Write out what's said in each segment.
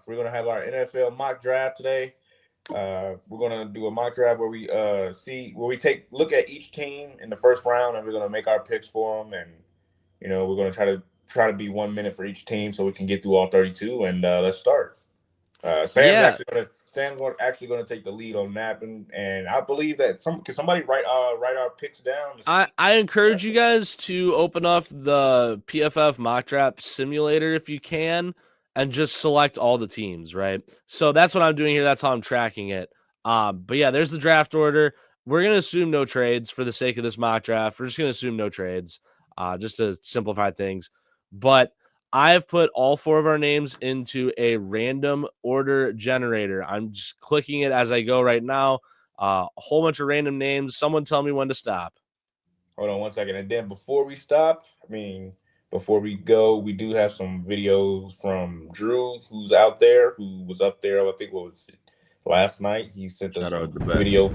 we're gonna have our NFL mock draft today. We're gonna do a mock draft where we look at each team in the first round, and we're gonna make our picks for them. And we're gonna try to be 1 minute for each team so we can get through all 32. And let's start. Yeah, Sam's actually gonna take the lead on that, and I believe that can somebody write our picks down. I encourage you guys to open up the PFF mock draft simulator if you can and just select all the teams, right? So that's what I'm doing here. That's how I'm tracking it. But yeah, there's the draft order. We're going to assume no trades for the sake of this mock draft. We're just going to assume no trades just to simplify things. But I have put all 4 of our names into a random order generator. I'm just clicking it as I go right now. A whole bunch of random names. Someone tell me when to stop. Hold on 1 second. And then before we go, we do have some videos from Drew, who's out there, who was up there, I think what was it, last night. He sent us a video.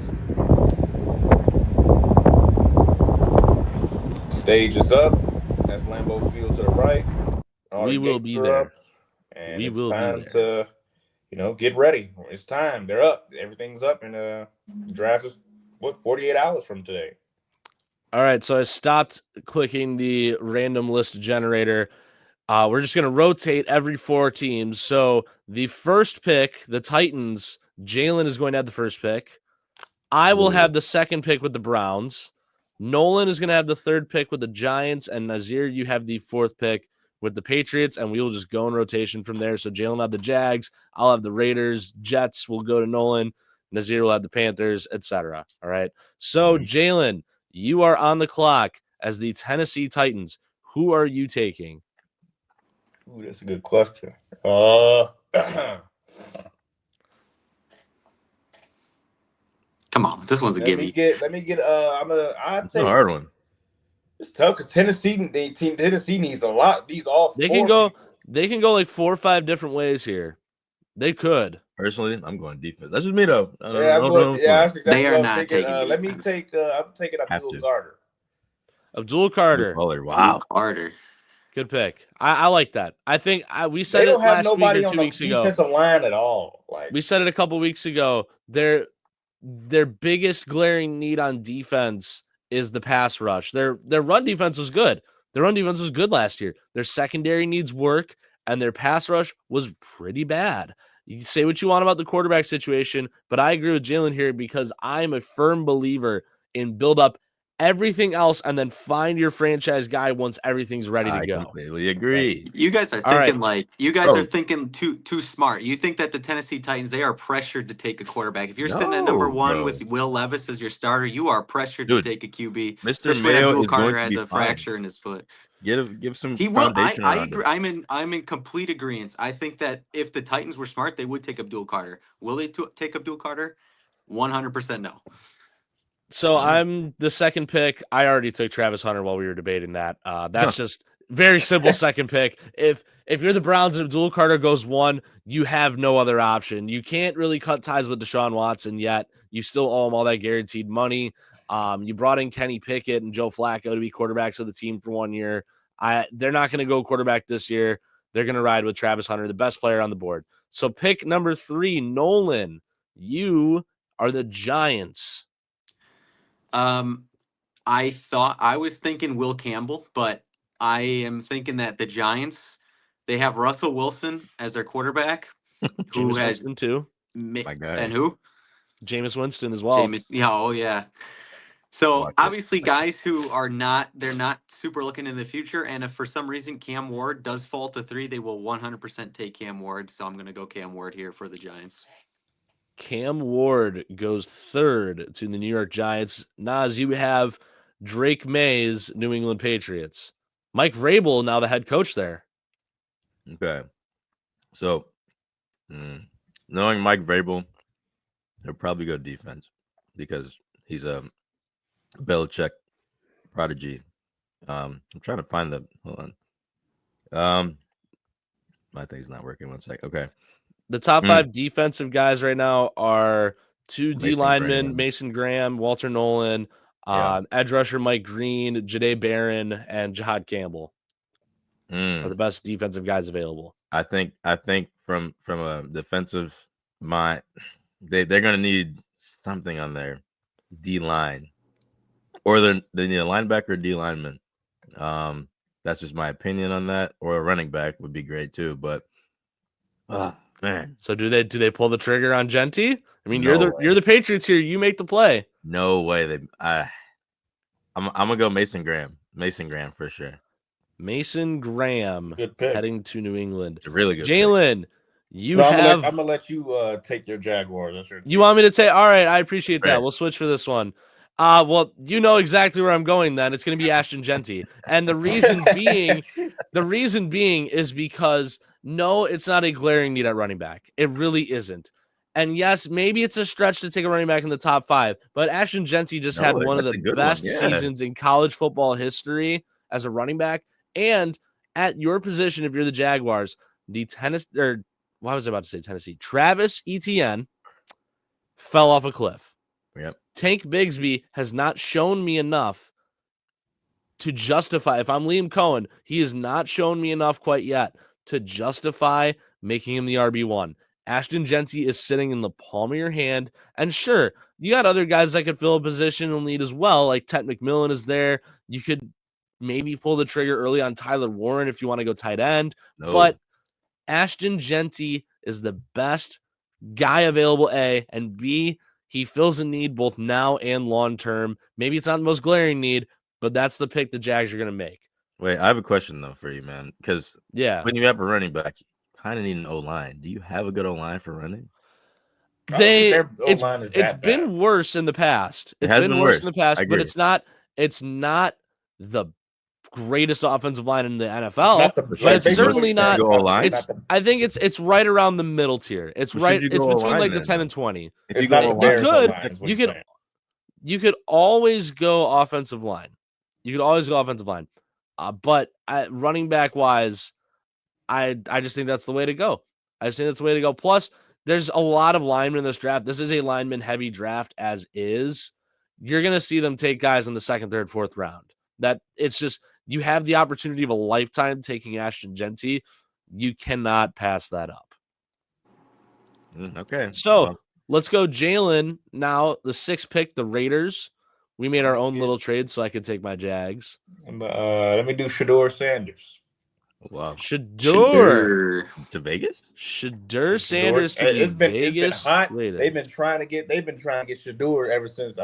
Stage is up. That's Lambeau Field to the right. We will be there. And we will be there. To, get ready. It's time. They're up. Everything's up. And the draft is, 48 hours from today. All right, so I stopped clicking the random list generator. We're just going to rotate every 4 teams. So the first pick, the Titans, Jalen is going to have the first pick. I will have the second pick with the Browns. Nolan is going to have the third pick with the Giants. And Nazir, you have the 4th pick with the Patriots. And we will just go in rotation from there. So Jalen will have the Jags. I'll have the Raiders. Jets will go to Nolan. Nazir will have the Panthers, etc. All right. So Jalen, you are on the clock as the Tennessee Titans. Who are you taking? Ooh, that's a good question. Come on, this one's a gimme. Let me get. It's a hard one. It's tough because Tennessee needs a lot. These all they can go. They can go like 4 or 5 different ways here. They could. Personally, I'm going defense. That's just me though. That's exactly they are not taking. Let me take. I'm taking Abdul Carter. Abdul Carter. Wow, Carter. Good pick. I like that. I think we said it last week or 2 weeks ago. Defensive line at all. We said it a couple weeks ago. Their biggest glaring need on defense is the pass rush. Their run defense was good. Their run defense was good last year. Their secondary needs work, and their pass rush was pretty bad. You can say what you want about the quarterback situation, but I agree with Jalen here because I'm a firm believer in build up everything else and then find your franchise guy once everything's ready to go. I completely agree. You guys are thinking are thinking too smart. You think that the Tennessee Titans, they are pressured to take a quarterback. If you're sitting at number 1 with Will Levis as your starter, you are pressured to take a QB. Mr. Mayo Carter has a fracture in his foot. Give some. He will. I agree. I'm in complete agreement. I think that if the Titans were smart, they would take Abdul Carter. Will they take Abdul Carter? 100% no. So I'm the second pick. I already took Travis Hunter while we were debating that. That's just very simple second pick. If you're the Browns and Abdul Carter goes 1, you have no other option. You can't really cut ties with Deshaun Watson yet. You still owe him all that guaranteed money. You brought in Kenny Pickett and Joe Flacco to be quarterbacks of the team for 1 year. They're not going to go quarterback this year. They're going to ride with Travis Hunter, the best player on the board. So pick number 3, Nolan. You are the Giants. I was thinking Will Campbell, but I am thinking that the Giants, they have Russell Wilson as their quarterback. Jameis Winston too. My guy. And who? Jameis Winston as well. Yeah. So obviously guys who they're not super looking in the future. And if for some reason Cam Ward does fall to 3, they will 100% take Cam Ward. So I'm going to go Cam Ward here for the Giants. Cam Ward goes 3rd to the New York Giants. Naz, you have Drake May's New England Patriots. Mike Vrabel, now the head coach there. Okay. So, knowing Mike Vrabel, he'll probably go defense because he's a Belichick prodigy. I'm trying to find hold on. My thing's not working. 1 sec. Okay. The top 5 defensive guys right now are 2 D linemen, Mason Graham, Walter Nolan, edge rusher Mike Green, Jahdae Barron, and Jahad Campbell. are the best defensive guys available. I think from a defensive mind, they're gonna need something on their D line, or they need a linebacker or D lineman. That's just my opinion on that. Or a running back would be great too. But man, So do they pull the trigger on Genty? I mean, No you're the Patriots here. You make the play. no way. I'm gonna go Mason Graham. Mason Graham for sure. Mason Graham Good pick. heading to New England. It's a really good. Jalen, you No, have. I'm gonna let you take your Jaguars. That's your You want me to say? All right, I appreciate that. Right. We'll switch for this one. Well, you know exactly where I'm going. Then it's going to be Ashton Genty, and the reason being is because no, it's not a glaring need at running back. It really isn't. And yes, maybe it's a stretch to take a running back in the top 5, but Ashton Genty just had one of that's the a good best one. Yeah. seasons in college football history as a running back. And at your position, if you're the Jaguars, the why was I about to say Tennessee? Travis Etienne fell off a cliff. Yep. Tank Bigsby has not shown me enough to justify. If I'm Liam Cohen, he has not shown me enough quite yet to justify making him the RB1. Ashton Genty is sitting in the palm of your hand. And sure, you got other guys that could fill a position and lead as well. Like Ted McMillan is there. You could maybe pull the trigger early on Tyler Warren if you want to go tight end. No. But Ashton Genty is the best guy available, A, and B, he fills a need both now and long term. Maybe it's not the most glaring need, but that's the pick the Jags are going to make. Wait, I have a question though for you, man. Because Yeah, when you have a running back, you kind of need an O line. Do you have a good O line for running? it's been worse in the past. It's been worse in the past, but it's not the greatest offensive line in the NFL. But it's certainly not. I think it's right around the middle tier. It's right. It's between like the 10 and 20. If you go You could always go offensive line. But running back wise, I just think that's the way to go. Plus, there's a lot of linemen in this draft. This is a lineman heavy draft as is. You're going to see them take guys in the 2nd, 3rd, 4th round. That it's just, you have the opportunity of a lifetime taking Ashton Genty. You cannot pass that up. Okay. So let's go Jalen. Now the 6th pick, the Raiders. We made our own little trade so I could take my Jags. Let me do Shedeur Sanders. Wow. Shedeur to Vegas? Shedeur Sanders to it's been Vegas. hot. They've been trying to get Shedeur ever since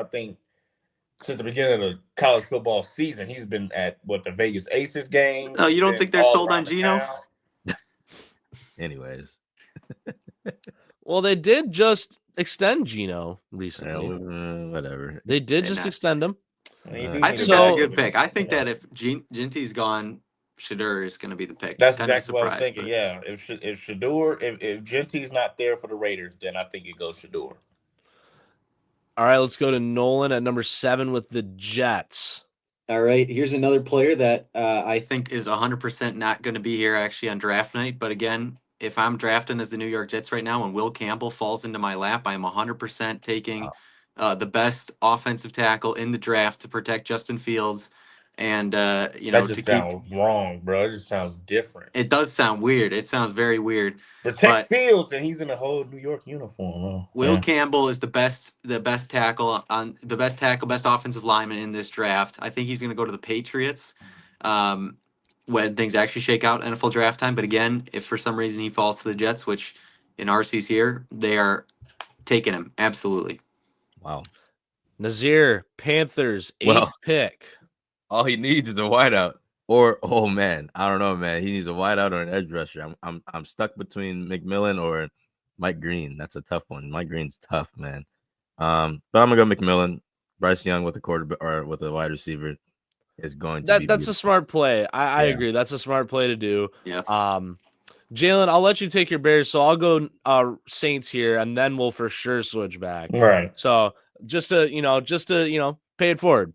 since the beginning of the college football season. He's been at the Vegas Aces game. Oh, you don't think they're sold on Geno? Anyways. Well, they did just extend Geno recently. Whatever. They did just extend him. I think that's a good pick. I think that if Genty's gone, Shedeur is going to be the pick. That's exactly what I was thinking. Yeah, if Genty's not there for the Raiders, then I think it goes Shedeur. All right, let's go to Nolan at number 7 with the Jets. All right, here's another player that I think is 100% not going to be here actually on draft night. But again, if I'm drafting as the New York Jets right now and Will Campbell falls into my lap, I'm 100% taking the best offensive tackle in the draft to protect Justin Fields. And, that just sounds wrong, bro. It just sounds different. It does sound weird. It sounds very weird. Protect Fields, and he's in a whole New York uniform. Will Campbell is the best tackle, best offensive lineman in this draft. I think he's going to go to the Patriots when things actually shake out NFL draft time. But again, if for some reason he falls to the Jets, which in RC's here, they are taking him. Absolutely. Wow. Nazir, Panthers, 8th pick. All he needs is a wideout, or I don't know, man. He needs a wideout or an edge rusher. I'm stuck between McMillan or Mike Green. That's a tough one. Mike Green's tough, man. But I'm gonna go McMillan. Bryce Young with a quarterback or with a wide receiver is going to be. That's a smart play. I agree. That's a smart play to do. Yeah. Jalen, I'll let you take your Bears, so I'll go Saints here, and then we'll for sure switch back. Right. So just to pay it forward.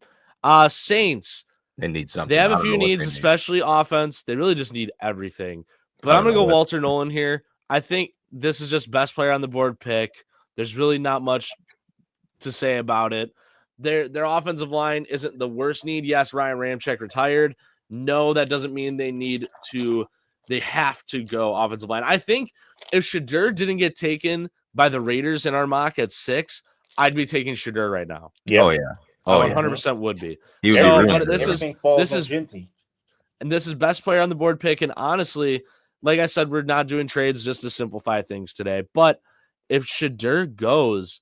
Saints. They need something. They have a few needs, especially offense. They really just need everything. But I'm gonna go Walter Nolan here. I think this is just best player on the board pick. There's really not much to say about it. Their offensive line isn't the worst need. Yes, Ryan Ramczyk retired. No, that doesn't mean they have to go offensive line. I think if Shadur didn't get taken by the Raiders in our mock at 6, I'd be taking Shadur right now. Yeah. Oh yeah. I Oh yeah. 100% would be. He would be So, ruining but it. Everything falls this on is Genty. and this is best player on the board pick. And honestly, like I said, we're not doing trades just to simplify things today. But if Shadur goes,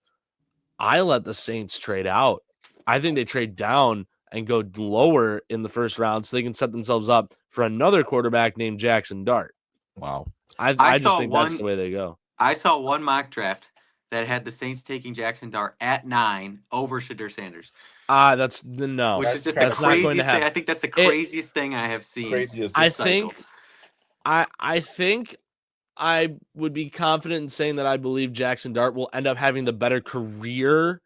I let the Saints trade out. I think they trade down and go lower in the first round so they can set themselves up for another quarterback named Jackson Dart. Wow. I just think that's the way they go. I saw one mock draft that had the Saints taking Jackson Dart at 9 over Shadur Sanders. That's no. Which That's is just kinda the not going to craziest thing. happen. I think that's the craziest thing I have seen. Craziest. I this cycle. think I would be confident in saying that I believe Jackson Dart will end up having the better career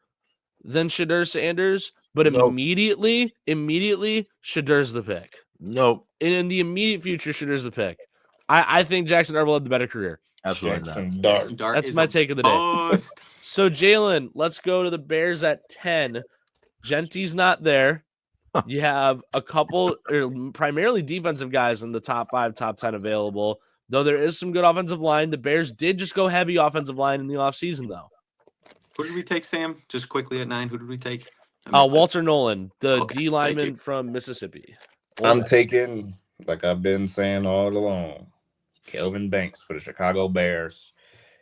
than Shadur Sanders, but Nope. immediately, Shadur's the pick. Nope. And in the immediate future, Shadur's the pick. I think Jackson Dart will have the better career. Absolutely not. Jackson Dart. Jackson Dart That's is my a take of the day. bust. So, Jalen, let's go to the Bears at 10. Genty's not there. You have a couple, primarily defensive guys in the top 5, top 10 available, though there is some good offensive line. The Bears did just go heavy offensive line in the offseason, though. Who did we take, Sam? Just quickly at 9. Who did we take? I missed it. Walter Nolan, the Okay, D thank lineman you. from Mississippi. I'm West. taking, like I've been saying all along, Kelvin Banks for the Chicago Bears.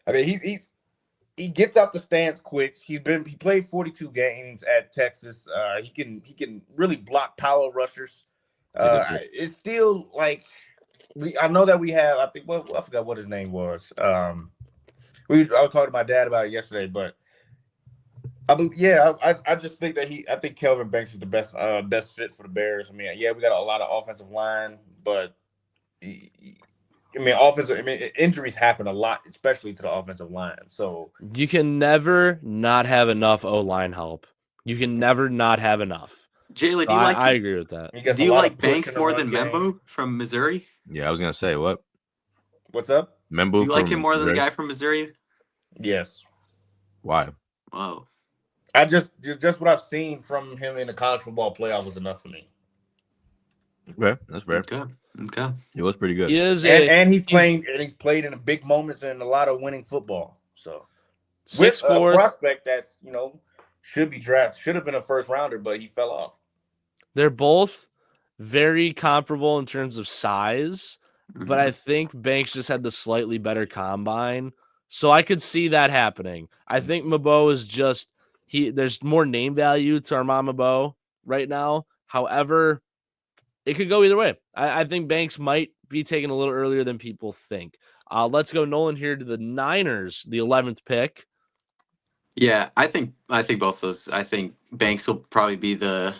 I mean, he gets out the stance quick. He played 42 games at Texas. He can really block power rushers. It's still like I know that we have. I think I forgot what his name was. I was talking to my dad about it yesterday, but I just think that I think Kelvin Banks is the best fit for the Bears. I mean, yeah, we got a lot of offensive line, but injuries happen a lot, especially to the offensive line. So you can never not have enough O-line help. You can never not have enough. Jayla, So I agree with that. do you like Banks more than Membo from Missouri? Yeah, I was gonna say what? What's up? Membo. Do you like him more than the guy from Missouri? Yes. Why? Wow. I just what I've seen from him in the college football playoff was enough for me. Okay, that's fair. Okay. He was pretty good. He is he's played in big moments and a lot of winning football. So 6'4" prospect that's should have been a first rounder, but he fell off. They're both very comparable in terms of size, but I think Banks just had the slightly better combine. So I could see that happening. I think Mabo is just there's more name value to Armand Mabo right now. However, it could go either way. I think Banks might be taken a little earlier than people think. Let's go, Nolan, here to the Niners, the 11th pick. Yeah, I think both those. I think Banks will probably be the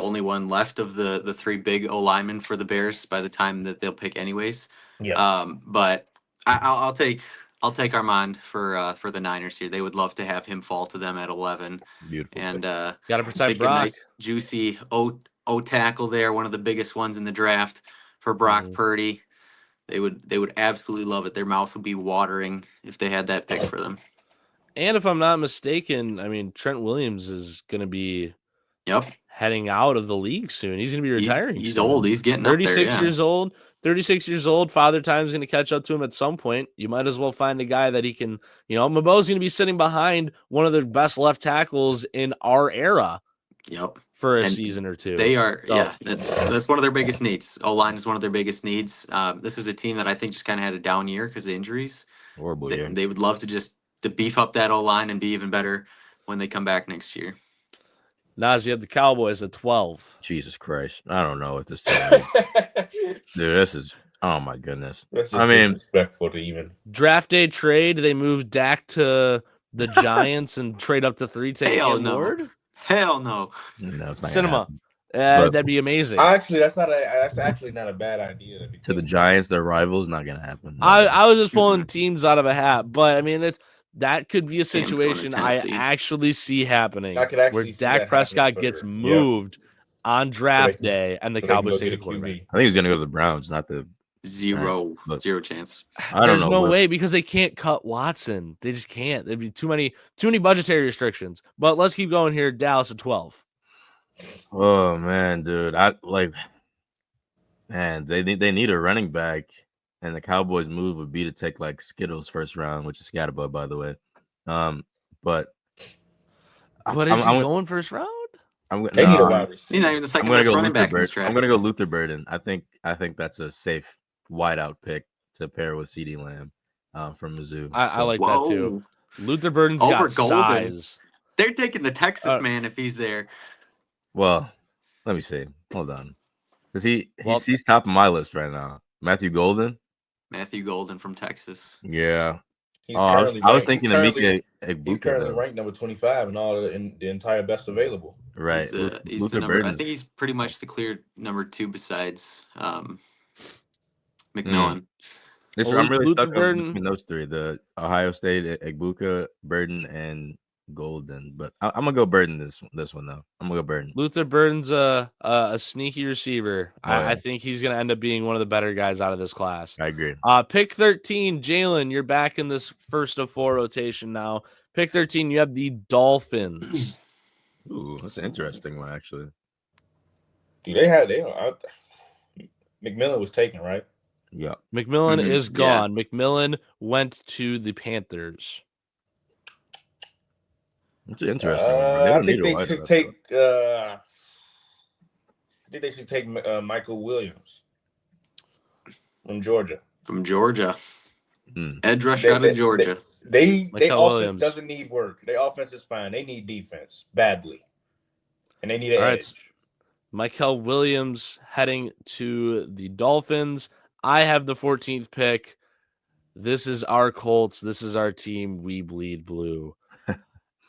only one left of the 3 big O linemen for the Bears by the time that they'll pick anyways. Yeah. But I'll take Armand for the Niners here. They would love to have him fall to them at 11. Beautiful. And got to protect a Brock. nice juicy O tackle there, one of the biggest ones in the draft for Brock Purdy. They would absolutely love it. Their mouth would be watering if they had that pick for them. And if I'm not mistaken, I mean, Trent Williams is going to be heading out of the league soon. He's going to be retiring. He's old. He's getting 36 up there, years old. 36 years old. Father Time's going to catch up to him at some point. You might as well find a guy that he can, Mabo's going to be sitting behind one of the best left tackles in our era. Yep. For a season or two. They are, that's one of their biggest needs. O-line is one of their biggest needs. This is a team that I think just kind of had a down year because of injuries. Horrible year. They would love to beef up that O-line and be even better when they come back next year. Nas, you have the Cowboys at 12. Jesus Christ. I don't know what this is. Dude, this is, oh my goodness. Disrespectful to even. Draft day trade, they moved Dak to the Giants and trade up to 3, take Cam Ward? Hell no. No, it's not Cinema. That'd be amazing. Actually, that's actually not a bad idea. To the Giants, their rivals, not gonna happen. No. I was just pulling teams out of a hat, but I mean that could be a situation I actually see happening where Dak Prescott gets moved on draft day and the Cowboys take a quarterback. I think he's gonna go to the Browns, not the zero chance. There's no way because they can't cut Watson. They just can't. There'd be too many budgetary restrictions. But let's keep going here. Dallas at 12. Oh man, dude. Man, they need a running back, and the Cowboys' move would be to take like Skittles first round, which is Scatterbug, by the way. But But is he going first round? They need a no, wide He's not receiver. even the I'm second gonna best go running Luther back in this Burden. I'm draft. gonna go Luther Burden. I think that's a safe wideout pick to pair with CeeDee Lamb from Mizzou. I like that too. Whoa. Luther Burden's Over got Golden. size. They're taking the Texas Uh, man if he's there. Well, let me see. Hold on, because Well- he's top of my list right now. Matthew Golden. Matthew Golden from Texas. Yeah. He's I was ranked- thinking he's Emeka He's Egbuka currently though. ranked number 25 in the entire best available. Right. He's Luther the number. I Burden's- think he's pretty much the clear number 2 besides Hmm. McMillan. I'm really Luther stuck Burden. between those three: the Ohio State Egbuka, Burden, and Golden. But I'm gonna go Burden this one though. I'm gonna go Burden. Luther Burden's a sneaky receiver. Oh, yeah. I think he's going to end up being one of the better guys out of this class. I agree. Pick 13, Jalen. You're back in this first of 4 rotation now. Pick 13, you have the Dolphins. Ooh, that's an interesting one actually. Dude, McMillan was taken, right? Yeah. McMillan Mhm, is yeah. gone. McMillan went to the Panthers. It's an interesting one. Bro. I think they should take. I think they should take Michael Williams from Georgia. From Georgia. Hmm. Edge rusher out of Georgia. They Michael offense Williams. doesn't need work. Their offense is fine. They need defense badly, and they need an All edge. right. Michael Williams heading to the Dolphins. I have the 14th pick. This is our Colts. This is our team. We bleed blue.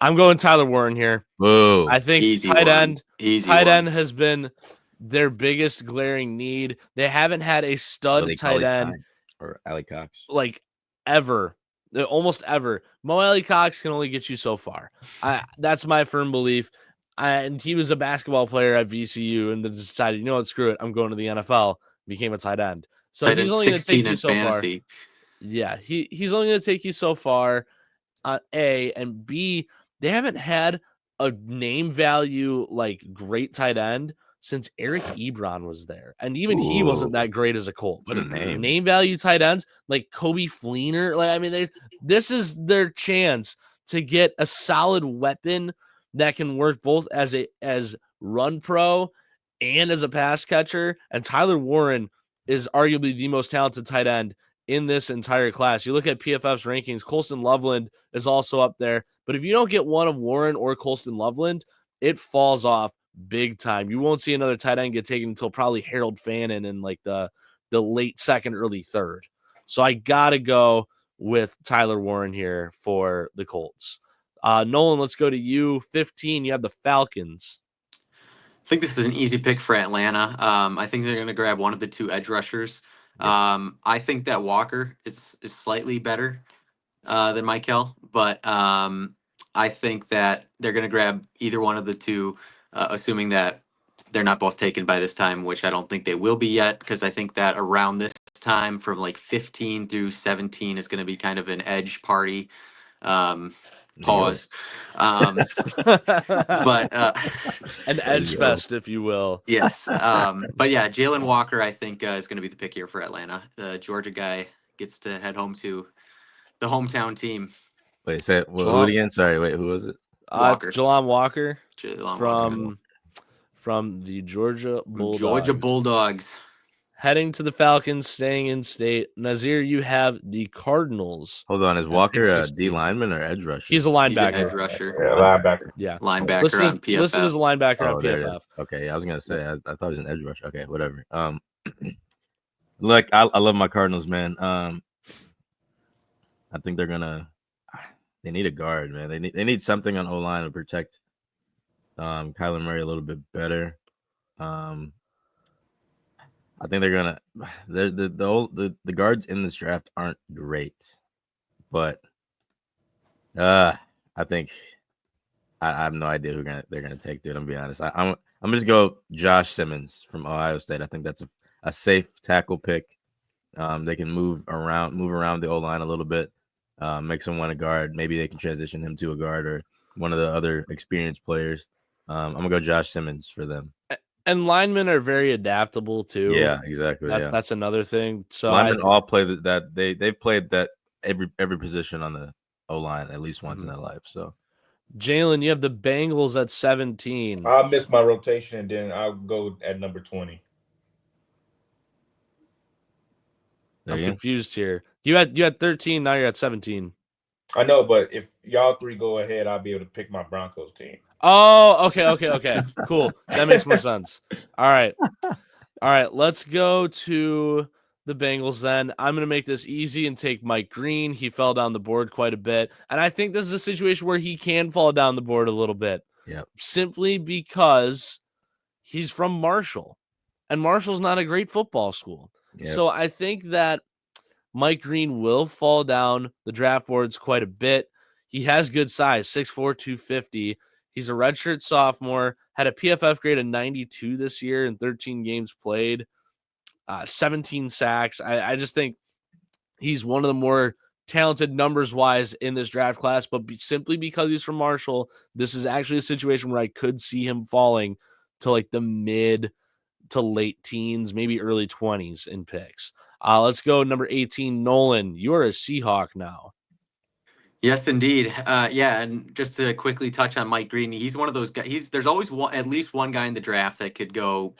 I'm going Tyler Warren here. Whoa. I think Easy tight one. end Easy tight one. end has been their biggest glaring need. They haven't had a stud tight end or Ali Cox. like ever. Almost ever. Mo Alley Cox can only get you so far. That's my firm belief. And he was a basketball player at VCU and then decided, you know what, screw it. I'm going to the NFL. Became a tight end. So Tight he's end only going to 16 take you in so fantasy. far. Yeah, he's only going to take you so far. A and B, they haven't had a name value like great tight end since Eric Ebron was there, and even he wasn't that great as a Colt. What a name. Name value tight ends like Kobe Fleener. Like I mean, this is their chance to get a solid weapon that can work both as run pro and as a pass catcher. And Tyler Warren is arguably the most talented tight end in this entire class. You look at PFF's rankings, Colston Loveland is also up there. But if you don't get one of Warren or Colston Loveland, it falls off big time. You won't see another tight end get taken until probably Harold Fannin in like the late second, early third. So I got to go with Tyler Warren here for the Colts. Nolan, let's go to you. 15, you have the Falcons. I think this is an easy pick for Atlanta. I think they're going to grab one of the 2 edge rushers. I think that Walker is slightly better than Michael, but I think that they're going to grab either one of the 2, assuming that they're not both taken by this time, which I don't think they will be yet, because I think that around this time from like 15 through 17 is going to be kind of an edge party. Pause. But an edge fest, if you will. Yes. But yeah, Jalen Walker, I think, is going to be the pick here for Atlanta. The Georgia guy gets to head home to the hometown team. Wait, say it. Who again? Sorry, wait, who was it? Walker. Jalon Walker Jalon from the Georgia Bulldogs. Georgia Bulldogs. Heading to the Falcons, staying in state. Nazir, you have the Cardinals. Hold on, is Walker a D lineman or edge rusher? He's a linebacker. He's an edge rusher. Yeah, linebacker. Yeah. Linebacker on PFF. Listed as a linebacker on PFF. Okay, I was gonna say I thought he was an edge rusher. Okay, whatever. Look, I love my Cardinals, man. I think they need a guard, man. They need something on O-line to protect Kyler Murray a little bit better. I think the guards in this draft aren't great, but I think I have no idea who they're gonna take, dude. I'm gonna be honest. I'm gonna just go Josh Simmons from Ohio State. I think that's a safe tackle pick. They can move around the O-line a little bit, make someone a guard. Maybe they can transition him to a guard or one of the other experienced players. I'm gonna go Josh Simmons for them. And linemen are very adaptable too. Yeah, exactly. That's another thing. So linemen all play that they've played that every position on the O-line at least once in their life. So Jalen, you have the Bengals at 17. I'll miss my rotation and then I'll go at number 20. I'm confused here. You had 13, now you're at 17. I know, but if y'all three go ahead, I'll be able to pick my Broncos team. Oh, okay. Cool. That makes more sense. All right. Let's go to the Bengals then. I'm going to make this easy and take Mike Green. He fell down the board quite a bit. And I think this is a situation where he can fall down the board a little bit. Yeah. Simply because he's from Marshall. And Marshall's not a great football school. Yep. So I think that Mike Green will fall down the draft boards quite a bit. He has good size, 6'4", 250. He's a redshirt sophomore, had a PFF grade of 92 this year in 13 games played, 17 sacks. I just think he's one of the more talented numbers-wise in this draft class, but simply because he's from Marshall, this is actually a situation where I could see him falling to like the mid to late teens, maybe early 20s in picks. Let's go number 18, Nolan. You are a Seahawk now. Yes, indeed. And just to quickly touch on Mike Green, he's one of those guys. There's always at least one guy in the draft that could go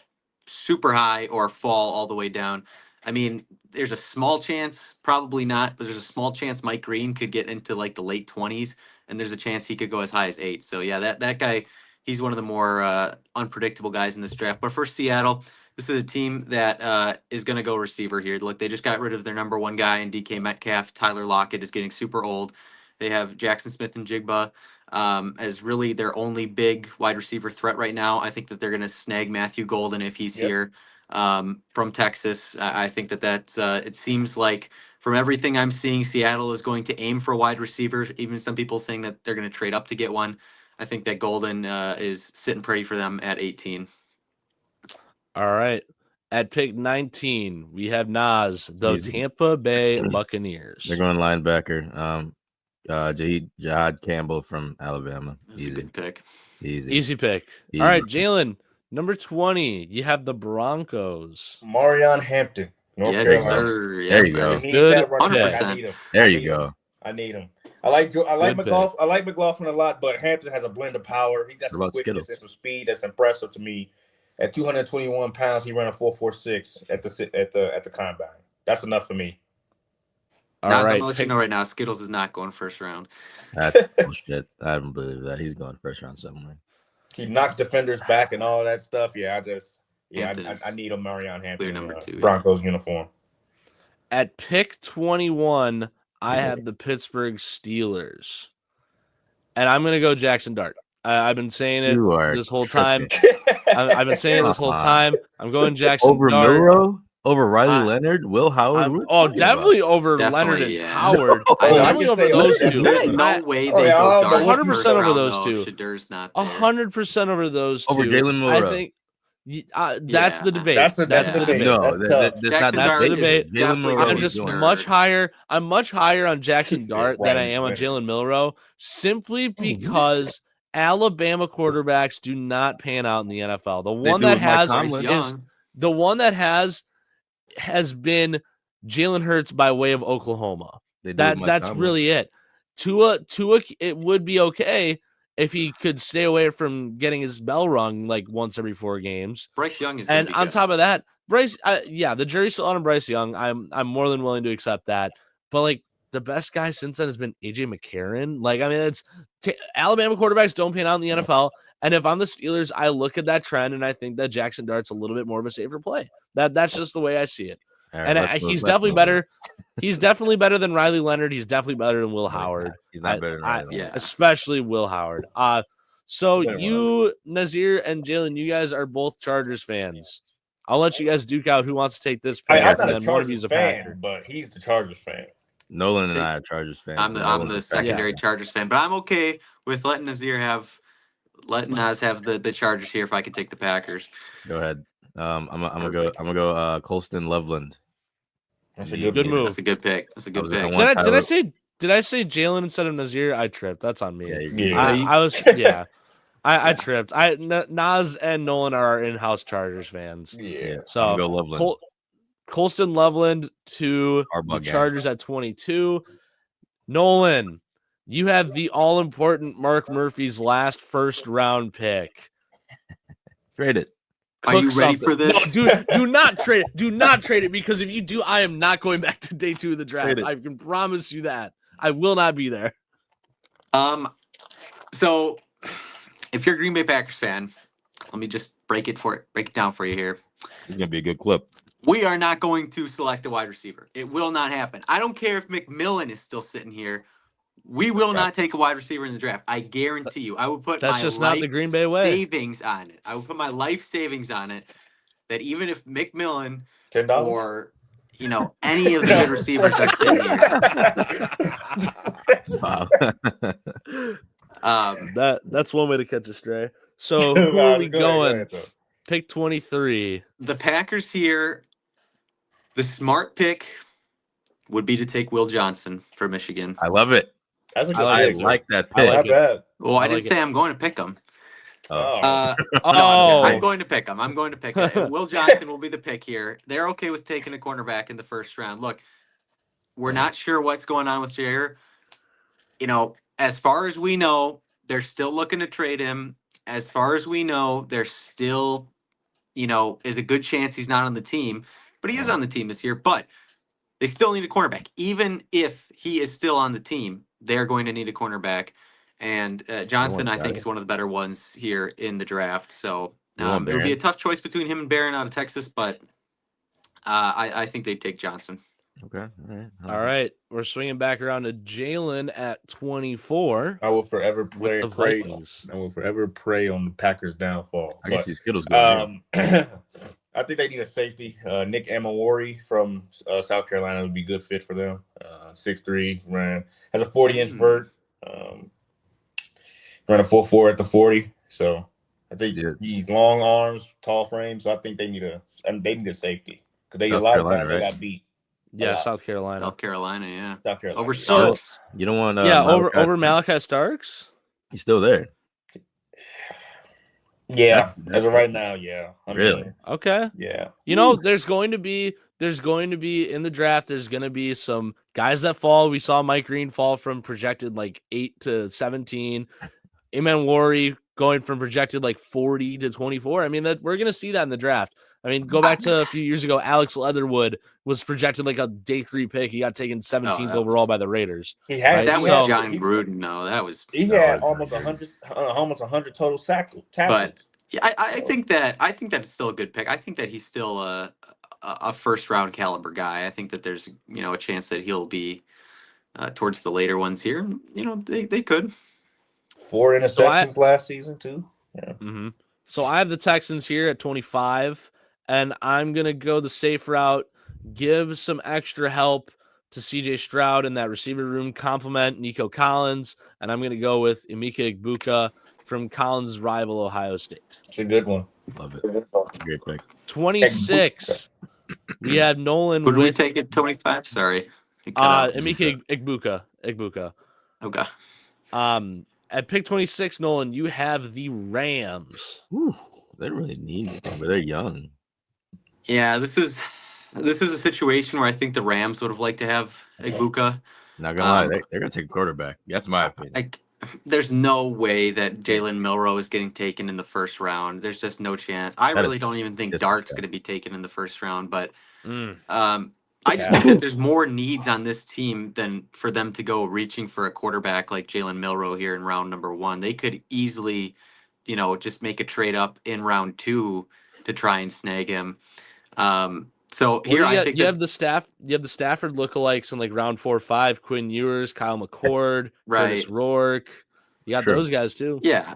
super high or fall all the way down. I mean, there's a small chance, probably not, but there's a small chance Mike Green could get into like the late 20s, and there's a chance he could go as high as 8. So yeah, that guy, he's one of the more unpredictable guys in this draft. But for Seattle, this is a team that is going to go receiver here. Look, they just got rid of their number one guy in DK Metcalf. Tyler Lockett is getting super old. They have Jackson Smith and Jigba as really their only big wide receiver threat right now. I think that they're going to snag Matthew Golden if he's here from Texas. I think that it seems like from everything I'm seeing, Seattle is going to aim for a wide receiver. Even some people saying that they're going to trade up to get one. I think that Golden is sitting pretty for them at 18. All right. At pick 19, we have Nas, the Tampa Bay Buccaneers. They're going linebacker. Jahad Campbell from Alabama. That's a good pick. Easy pick. All right, Jalen, number 20. You have the Broncos. Marion Hampton, North Carolina. Sir. There you go. Good. 100%. There you go. I need him. I like McLaughlin. I like McLaughlin a lot, but Hampton has a blend of power. He got some quickness and some speed that's impressive to me. At 221 pounds, he ran a 4.46 at the combine. That's enough for me. All right. I'm gonna let you know right now, Skittles is not going first round. That's bullshit. I don't believe that. He's going first round somewhere. He knocks defenders back and all that stuff. Yeah, I need a Marion Hampton number 2, Broncos uniform. At pick 21, I have the Pittsburgh Steelers. And I'm going to go Jackson Dart. I've been saying it this whole time. I've been saying it this whole time. I'm going Jackson over Dart. Milroe? Over Riley Leonard, Will Howard. Definitely over Leonard and Howard. Definitely over those two. No way they go 100% over those two. Shadur's not there. 100% over those two. Over Jalen Milroe. I think that's the debate. That's the debate. No, that's the debate. I'm just much higher. I'm much higher on Jackson Dart than I am on Jalen Milroe, simply because Alabama quarterbacks do not pan out in the NFL. The one that has been Jalen Hurts by way of Oklahoma. That's really it. Tua, it would be okay if he could stay away from getting his bell rung like once every 4 games. Bryce Young is, and on top of that, Bryce, the jury's still on Bryce Young. I'm more than willing to accept that. But like the best guy since then has been AJ McCarron. Like I mean, it's Alabama quarterbacks don't pan out in the NFL. And if I'm the Steelers, I look at that trend and I think that Jackson Dart's a little bit more of a safer play. That's just the way I see it. Right, he's definitely better. He's definitely better than Riley Leonard. He's definitely better than Will Howard. He's not better than Riley Leonard. Especially Will Howard. So you, Nazir and Jalen, you guys are both Chargers fans. I'll let you guys duke out who wants to take this pick. I'm not a Chargers fan, but he's the Chargers fan. Nolan and I are Chargers fans. I'm the secondary Chargers fan, but I'm okay with letting Nas have the Chargers here if I could take the Packers. Go ahead. I'm gonna go Colston Loveland. That's a good move. That's a good pick. Did I say Jalen instead of Nazir? I tripped. That's on me. Yeah, I tripped. Nas and Nolan are our in-house Chargers fans. Yeah. So go Loveland. Colston Loveland to Harbaugh the gang. Chargers at 22. Nolan, you have the all-important Mark Murphy's last first-round pick. Trade it. Are you ready for this? No, do not trade it. Do not trade it, because if you do, I am not going back to day 2 of the draft. I can promise you that. I will not be there. So if you're a Green Bay Packers fan, let me just break it down for you here. It's gonna be a good clip. We are not going to select a wide receiver. It will not happen. I don't care if McMillan is still sitting here. We will not take a wide receiver in the draft. I guarantee you. I would put That's my just life not the Green Bay way. savings on it. I would put my life savings on it. That even if McMillan $10 or any of the good receivers are sitting Wow. That's one way to catch a stray. So who are we going? Pick 23. The Packers here, the smart pick would be to take Will Johnson for Michigan. I love it. That's a good I pick, like that I pick. like Not it. bad. Well, I I didn't like say I'm going to pick him. Oh. No, I'm going to pick him. I'm going to pick him. Will Johnson will be the pick here. They're okay with taking a cornerback in the first round. Look, we're not sure what's going on with Jair. As far as we know, they're still looking to trade him. As far as we know, there's still, is a good chance he's not on the team. But he is on the team this year. But they still need a cornerback. Even if he is still on the team, they're going to need a cornerback. And Johnson, I think, is one of the better ones here in the draft. So it would be a tough choice between him and Barron out of Texas, but I think they'd take Johnson. Okay. All right. We're swinging back around to Jalen at 24. I will forever pray with the Vikings. I will forever pray on the Packers' downfall. I guess these Skittles go. I think they need a safety. Nick Amawori from South Carolina would be a good fit for them. 6'3", has a 40-inch vert. Ran a 4.4 at the 40. So I think he's long arms, tall frame. So I think they need a safety because a lot of times they got beat. Yeah, South Carolina. South Carolina, yeah. South Carolina. Over Starks. You don't want over Malachi Starks? He's still there. Yeah, as of right now, yeah. Really? Okay. Yeah. There's going to be in the draft, there's going to be some guys that fall. We saw Mike Green fall from projected like 8 to 17. Amen Worry going from projected like 40 to 24. I mean, we're going to see that in the draft. I mean, go back to a few years ago. Alex Leatherwood was projected like a day 3 pick. He got taken 17th overall by the Raiders. He had that was John Gruden. No, that was he had almost 100 total tackles. But yeah, I think that's still a good pick. I think that he's still a first round caliber guy. I think that there's a chance that he'll be towards the later ones here. They could. 4 interceptions last season too. Yeah. Mm-hmm. So I have the Texans here at 25. And I'm going to go the safe route, give some extra help to CJ Stroud in that receiver room, compliment Nico Collins, and I'm going to go with Emeka Egbuka from Collins' rival Ohio State. It's a good one. Love it. Great pick. 26. We have Nolan. Would we take it 25? Sorry. Emeka Egbuka. Okay. At pick 26, Nolan, you have the Rams. Whew, they don't really need anything, but they're young. Yeah, this is a situation where I think the Rams would have liked to have Egbuka. Not gonna lie, they're gonna take a quarterback. That's my opinion. There's no way that Jalen Milroe is getting taken in the first round. There's just no chance. I really don't even think Dark's going to be taken in the first round. But I just think that there's more needs on this team than for them to go reaching for a quarterback like Jalen Milroe here in round number 1. They could easily, just make a trade up in round 2 to try and snag him. So here I think you have the Stafford lookalikes in like round 4 or 5, Quinn Ewers, Kyle McCord, Curtis Rourke. You got those guys too. Yeah.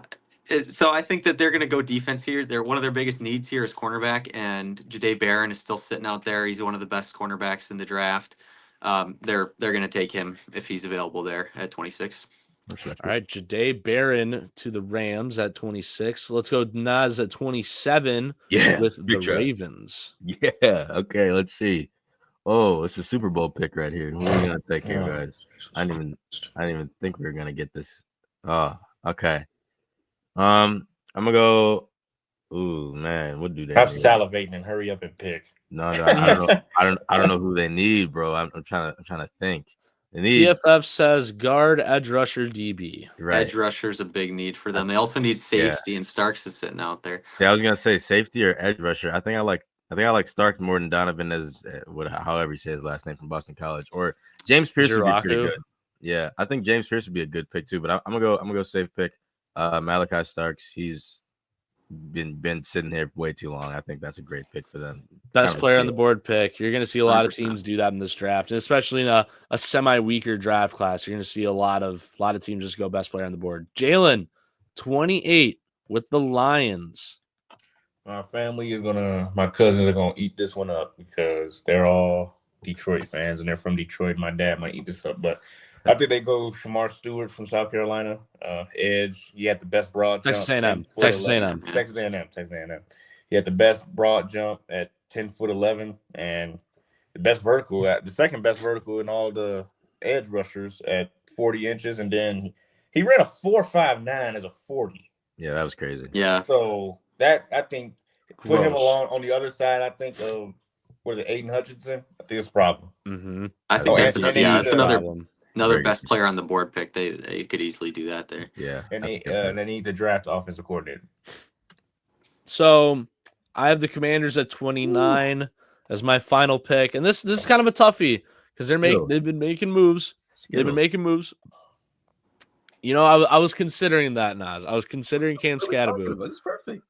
So I think that they're going to go defense here. One of their biggest needs here is cornerback, and Jahdae Barron is still sitting out there. He's one of the best cornerbacks in the draft. They're going to take him if he's available there at 26. All right, Jahdae Barron to the Rams at 26. Let's go Nas at 27 with the Ravens. Yeah, okay, let's see. Oh, it's a Super Bowl pick right here. Who are we gonna take here, guys? I didn't even think we were gonna get this. Oh, okay. I'm gonna go. Ooh man, what do they Stop need? salivating and hurry up and pick. No, I don't know. I don't know who they need, bro. I'm trying to think. They need PFF says guard, edge rusher, DB. right. Edge rusher's a big need for them. They also need Yeah. safety, and Starks is sitting out there. Yeah, I was gonna say safety or edge rusher. I think I like Stark more than Donovan as however you say his last name from Boston College. Or James Pierce would be pretty Ziraku. good. Yeah, I think James Pierce would be a good pick too. But I'm gonna go safe pick. Malachi Starks. He's been sitting here way too long. I think that's a great pick for them. Best Kind of player on steal. the board pick. You're going to see a lot of 100%. teams do that in this draft, and especially in a semi-weaker draft class. You're going to see a lot of teams just go best player on the board. Jalen, 28 with the Lions. My cousins are gonna eat this one up because they're all Detroit fans and they're from Detroit. My dad might eat this up, but I think they go Shamar Stewart from South Carolina, edge. He had the best broad Texas jump, A&M. 10 foot Texas 11. A&M. Texas A&M. Texas A&M. He had the best broad jump at 10'11" and the best vertical at the second best vertical in all the edge rushers at 40 inches, and then he ran a 4.59 as a 40. Yeah, that was crazy. Yeah. So that I think put him Gross. along on the other side. I think of what is it, Aiden Hutchinson? I think it's a problem. Mm-hmm. I think Oh, that's and another, they need that's to- another Very best good. player on the board pick. They could easily do that there. Yeah, and that's a good pick. they need to draft offensive coordinator. So I have the Commanders at 29 as my final pick, and this is kind of a toughie because they've been making moves. They've been making moves. You know, I was considering that, Nas. I was considering Cam Scatterbo. That's perfect.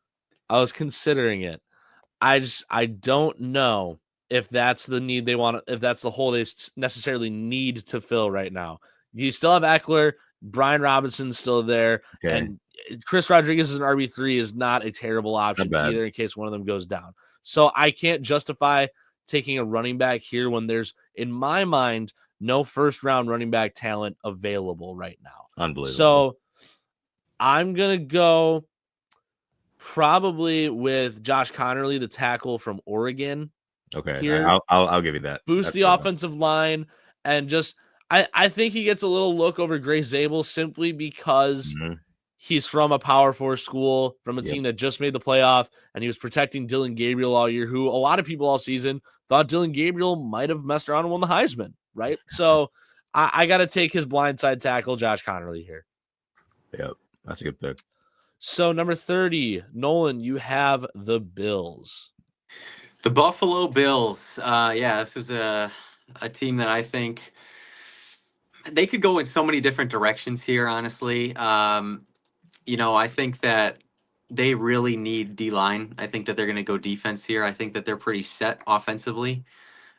I was considering it. I don't know if that's the need they want, if that's the hole they necessarily need to fill right now. You still have Eckler, Brian Robinson's still there, Okay. and Chris Rodriguez as an RB3 is not a terrible option bad. either in case one of them goes down. So I can't justify taking a running back here when there's, in my mind, no first round running back talent available right now. Unbelievable. So I'm going to go probably with Josh Connerly, the tackle from Oregon. Okay, here. I'll give you that. Boost That's the fair. offensive line and just I think he gets a little look over Gray Zabel simply because Mhm. he's from a Power 4 school, from a Yep. team that just made the playoff, and he was protecting Dylan Gabriel all year, who a lot of people all season thought Dylan Gabriel might have messed around and won the Heisman, right? So I got to take his blindside tackle, Josh Connerly, here. Yep, that's a good pick. So number 30, Nolan, you have the Bills. The Buffalo Bills. Yeah, this is a team that I think they could go in so many different directions here, honestly. You know, I think that they really need D-line. I think that they're going to go defense here. I think that they're pretty set offensively.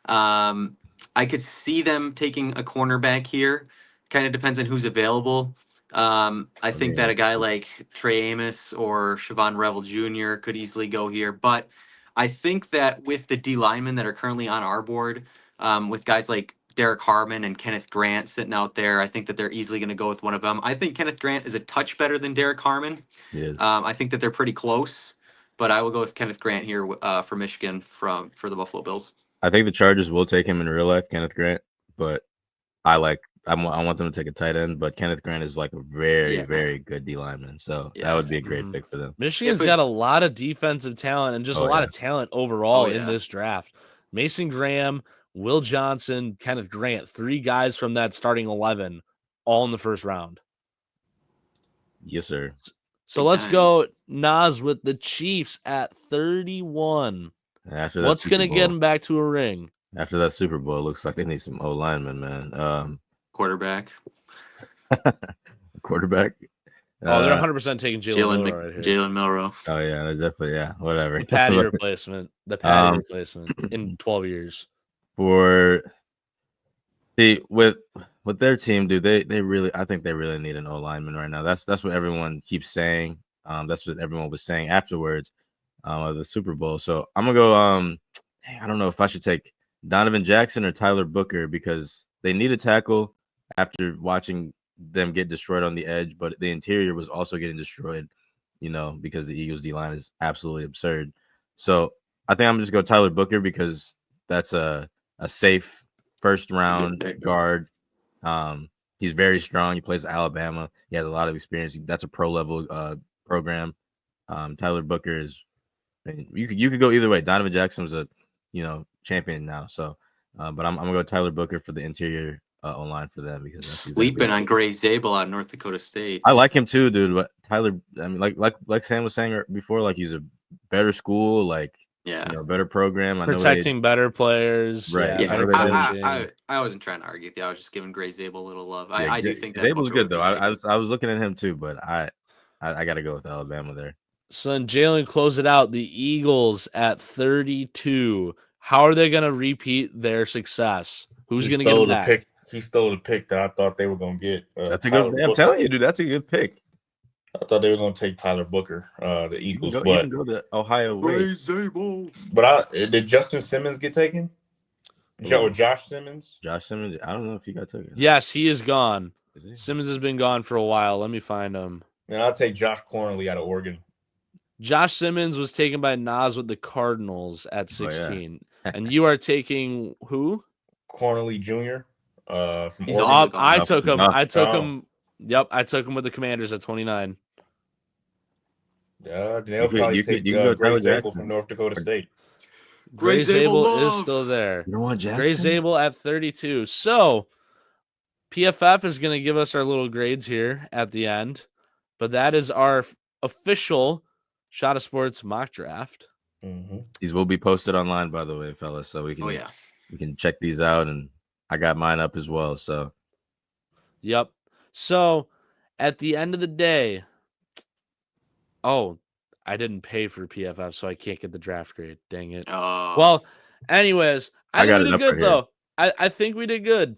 I could see them taking a cornerback here. Kind of depends on who's available. I think that a guy like Trey Amos or Siobhan Revel Jr. could easily go here. But I think that with the D linemen that are currently on our board, with guys like Derek Harmon and Kenneth Grant sitting out there, I think that they're easily going to go with one of them. I think Kenneth Grant is a touch better than Derek Harmon. Yes. I think that they're pretty close, but I will go with Kenneth Grant here for Michigan for the Buffalo Bills. I think the Chargers will take him in real life, Kenneth Grant, but I want them to take a tight end, but Kenneth Grant is like a very good D lineman, so that would be a great pick for them. Michigan's got a lot of defensive talent and just a lot of talent overall in this draft. Mason Graham, Will Johnson, Kenneth Grant, 3 guys from that starting 11, all in the first round. Yes, sir. So let's go, Nas, with the Chiefs at 31. What's going to get them back to a ring? After that Super Bowl, it looks like they need some O linemen, man. Quarterback. Quarterback. Oh, they're 100% taking Jalen Milroe right here. Jalen Milroe. Oh yeah, they're definitely whatever. The Patty replacement. The Patty replacement in 12 years. With their team, dude, I think they really need an O lineman right now. That's what everyone keeps saying. That's what everyone was saying afterwards of the Super Bowl. So I'm gonna go. I don't know if I should take Donovan Jackson or Tyler Booker because they need a tackle after watching them get destroyed on the edge, but the interior was also getting destroyed, because the Eagles D line is absolutely absurd. So I think I'm just go Tyler Booker because that's a safe first round guard. He's very strong. He plays at Alabama. He has a lot of experience. That's a pro level program. Tyler Booker is. You could go either way. Donovan Jackson was a champion now, so but I'm gonna go Tyler Booker for the interior O-line for them because that's Sleeping on Gray Zabel out of North Dakota State. I like him too, dude. But Tyler, I mean, like Sam was saying before, like he's a better school, like better program. I Protecting better players, right? Yeah, better coaching. I wasn't trying to argue with you. I was just giving Gray Zabel a little love. Yeah, I do think that Zabel's Booker good though. would be I was looking at him too, but I got to go with Alabama there. So then Jalen closed it out. The Eagles at 32. How are they going to repeat their success? Who's going to get them back? He stole the pick that I thought they were going to get. That's a good. I'm telling you, dude, that's a good pick. I thought they were going to take Tyler Booker, the Eagles. You can go the Ohio way. But did Justin Simmons get taken? Or Josh Simmons? Josh Simmons. I don't know if he got taken. Yes, he is gone. Is he? Simmons has been gone for a while. Let me find him. And I'll take Josh Cornerly out of Oregon. Josh Simmons was taken by Nas with the Cardinals at 16. And you are taking who? Cornerly Jr. From He's Oregon. I took him. I took him. Yep, I took him with the Commanders at 29. Yeah, they'll probably take Gray Zabel from North Dakota State. Gray Zabel is still there. You don't want Jackson? Gray Zabel at 32. So PFF is going to give us our little grades here at the end, but that is our official Shot of Sports mock draft. Mm-hmm. These will be posted online, by the way, fellas, so we can we can check these out, and I got mine up as well. So, yep. So at the end of the day, I didn't pay for PFF, so I can't get the draft grade. Dang it. Oh. Well, anyways, I think we did good, right though. I think we did good.